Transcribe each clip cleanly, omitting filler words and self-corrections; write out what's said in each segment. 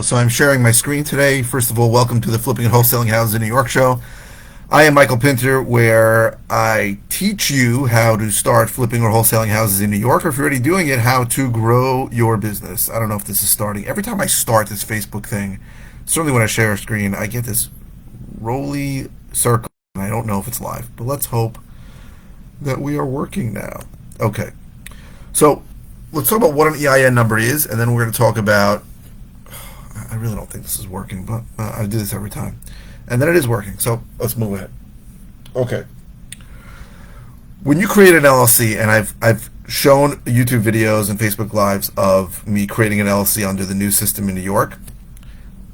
So I'm sharing my screen today. First of all, welcome to the Flipping and Wholesaling Houses in New York show. I am Michael Pinter, where I teach you how to start flipping or wholesaling houses in New York, or if you're already doing it, how to grow your business. I don't know if this is starting. Every time I start this Facebook thing, certainly when I share a screen, I get this rolly circle, and I don't know if it's live, but let's hope that we are working now. Okay, so let's talk about what an EIN number is, and then we're going to talk about, I really don't think this is working, but I do this every time. And then it is working, so let's move ahead. Okay. When you create an LLC, and I've shown YouTube videos and Facebook Lives of me creating an LLC under the new system in New York,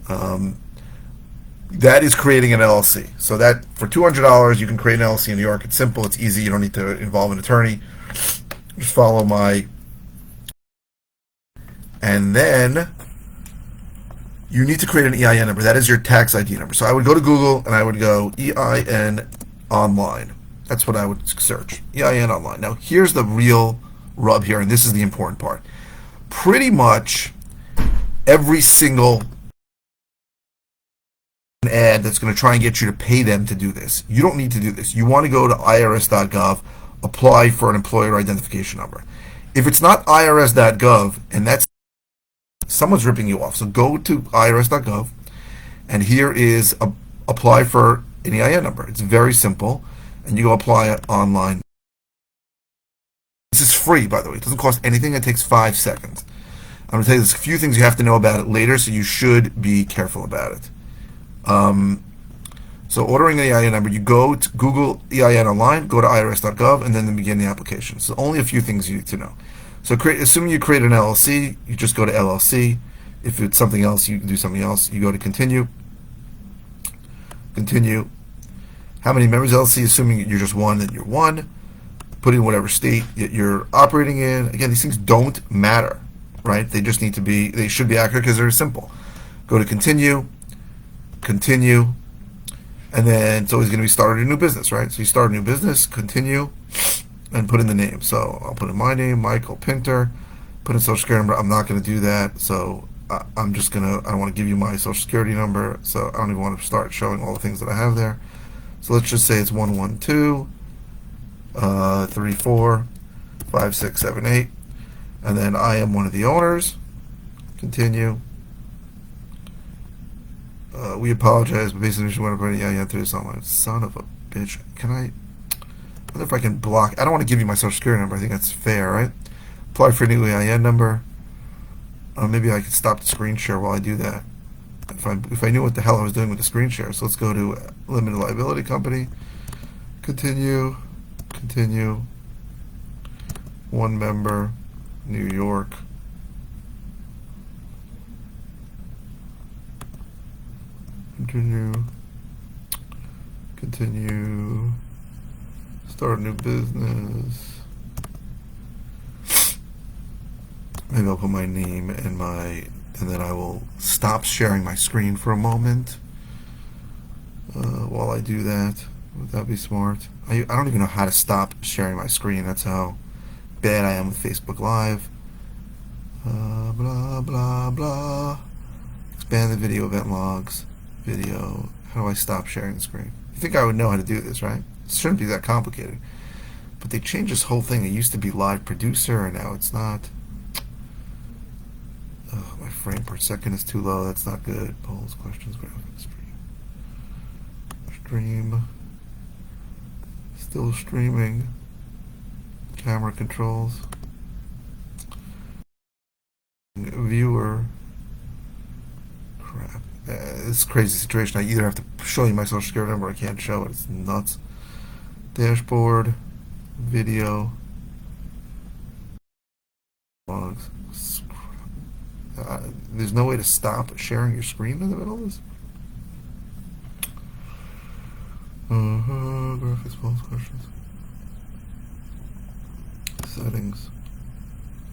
that is creating an LLC. So that for $200, you can create an LLC in New York. It's simple, it's easy, you don't need to involve an attorney. Just follow my... And then you need to create an EIN number. That is your tax ID number. So I would go to Google and I would go EIN online. That's what I would search, EIN online. Now here's the real rub here, and this is the important part. Pretty much every single ad that's going to try and get you to pay them to do this. You don't need to do this. You want to go to irs.gov, apply for an employer identification number. If it's not irs.gov, and that's someone's ripping you off. So go to irs.gov, and here is apply for an EIN number. It's very simple, and you go apply it online. This is free, by the way. It doesn't cost anything. It takes 5 seconds. I'm going to tell you there's a few things you have to know about it later, so you should be careful about it. So ordering an EIN number, you go to Google EIN online, go to irs.gov, and then begin the application. So only a few things you need to know. So assuming you create an LLC, you just go to LLC. If it's something else, you do something else. You go to continue. Continue. How many members LLC? Assuming you're just one, then you're one. Put in whatever state you're operating in. Again, these things don't matter, right? They just need to be, they should be accurate because they're simple. Go to continue. Continue. And then it's always going to be started a new business, right? So you start a new business, continue, and put in the name. So I'll put in my name, Michael Pinter, put in social security number. I'm not going to do that, so I'm just going to, I don't want to give you my social security number, so I don't even want to start showing all the things that I have there. So let's just say it's 112 34 5678, and then I am one of the owners. Continue. We apologize, but basically, we want to put EIN through this online. Son of a bitch. Can I wonder if I can block? I don't want to give you my social security number. I think that's fair, right? Apply for a new EIN number. Maybe I could stop the screen share while I do that. If I knew what the hell I was doing with the screen share. So let's go to limited liability company. Continue. Continue. One member. New York. Continue. Continue. Start a new business. Maybe I'll put my name and then I will stop sharing my screen for a moment while I do that. Would that be smart? I don't even know how to stop sharing my screen. That's how bad I am with Facebook Live. Blah, blah, blah. Expand the video event logs. Video. How do I stop sharing the screen? You think I would know how to do this, right? It shouldn't be that complicated. But they changed this whole thing. It used to be live producer, and now it's not. Oh, my frame per second is too low. That's not good. Polls, questions, graphics, stream. Still streaming. Camera controls. Viewer. Crap. It's a crazy situation. I either have to show you my social security number or I can't show it. It's nuts. Dashboard. Video. Logs. There's no way to stop sharing your screen in the middle of this? Graphics, polls, questions. Settings.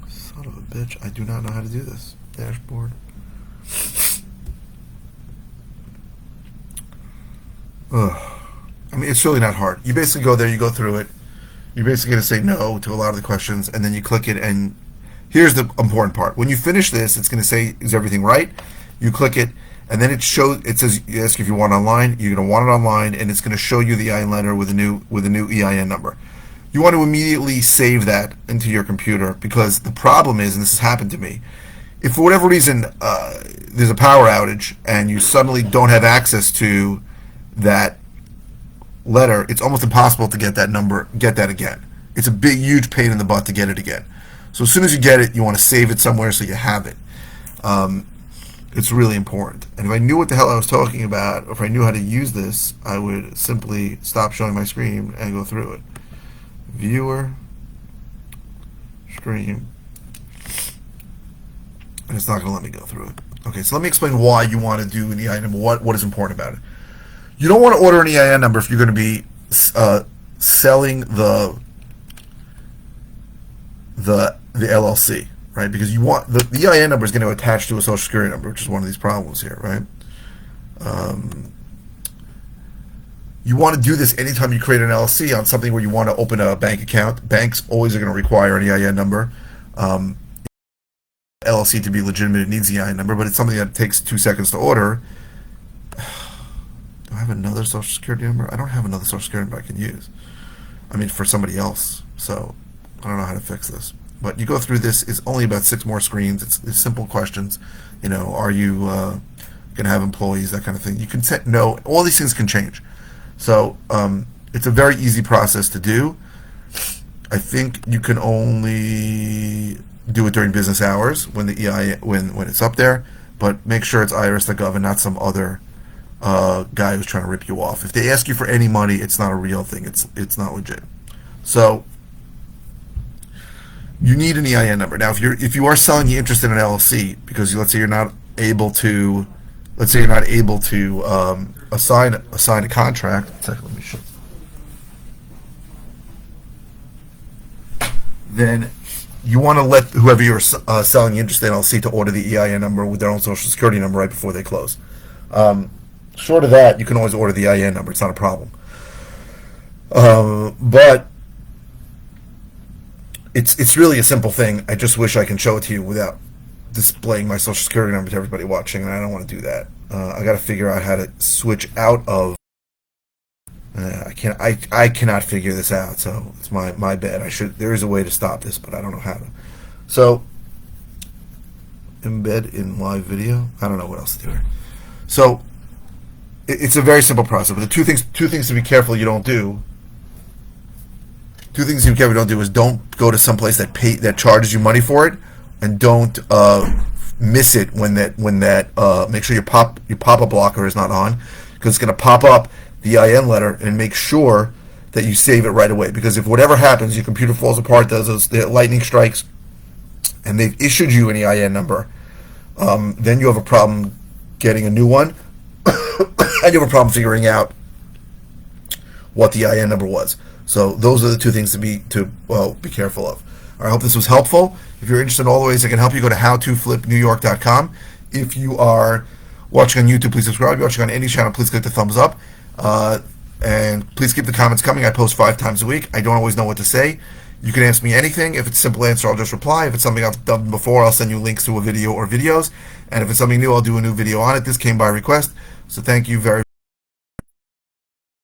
Son of a bitch. I do not know how to do this. Dashboard. Ugh. I mean, it's really not hard. You basically go there, you go through it. You're basically going to say no to a lot of the questions, and then you click it, and here's the important part. When you finish this, it's going to say, is everything right? You click it, and then it says, you ask if you want it online. You're going to want it online, and it's going to show you the EIN letter with a new EIN number. You want to immediately save that into your computer, because the problem is, and this has happened to me, if for whatever reason there's a power outage and you suddenly don't have access to that letter, it's almost impossible to get that again. It's a big, huge pain in the butt to get it again. So as soon as you get it, you want to save it somewhere so you have it. It's really important. And if I knew what the hell I was talking about, or if I knew how to use this, I would simply stop showing my screen and go through it. Viewer, screen, and it's not going to let me go through it. Okay, so let me explain why you want to do an EIN number. What is important about it? You don't want to order an EIN number if you're going to be selling the LLC, right? Because you want the EIN number is going to attach to a Social Security number, which is one of these problems here, right? You want to do this anytime you create an LLC on something where you want to open a bank account. Banks always are going to require an EIN number. LLC to be legitimate, it needs the EIN number, but it's something that takes 2 seconds to order. Do I have another Social Security number? I don't have another Social Security number I can use. I mean, for somebody else. So I don't know how to fix this. But you go through this. It's only about 6 more screens. It's simple questions. You know, are you going to have employees? That kind of thing. You can set no. All these things can change. So it's a very easy process to do. I think you can only do it during business hours when the EIN when it's up there. But make sure it's IRS.gov and not some other guy who's trying to rip you off. If they ask you for any money, it's not a real thing. It's not legit. So you need an EIN number. Now, if you are selling the interest in an LLC, because let's say you're not able to assign a contract. Let me show. Then you want to let whoever you're selling the interest in LLC to order the EIN number with their own Social Security number right before they close. Short of that, you can always order the EIN number. It's not a problem. But it's really a simple thing. I just wish I can show it to you without displaying my Social Security number to everybody watching, and I don't want to do that. I got to figure out how to switch out of. I cannot figure this out, so it's my bad. There is a way to stop this, but I don't know how to. So embed in live video. I don't know what else to do here. So it's a very simple process. But the two things to be careful you don't do. Two things to be careful you don't do is don't go to some place that charges you money for it, and don't miss it when that make sure your pop-up blocker is not on, because it's going to pop up the EIN letter, and make sure that you save it right away. Because if whatever happens, your computer falls apart, does the lightning strikes, and they've issued you an EIN number, then you have a problem getting a new one, and you have a problem figuring out what the EIN number was. So those are the two things to be careful of. I hope this was helpful. If you're interested in all the ways I can help you, go to howtoflipnewyork.com. If you are watching on YouTube, please subscribe. If you're watching on any channel, please click the thumbs up. And please keep the comments coming. I post 5 times a week. I don't always know what to say. You can ask me anything. If it's a simple answer, I'll just reply. If it's something I've done before, I'll send you links to a video or videos. And if it's something new, I'll do a new video on it. This came by request. So thank you very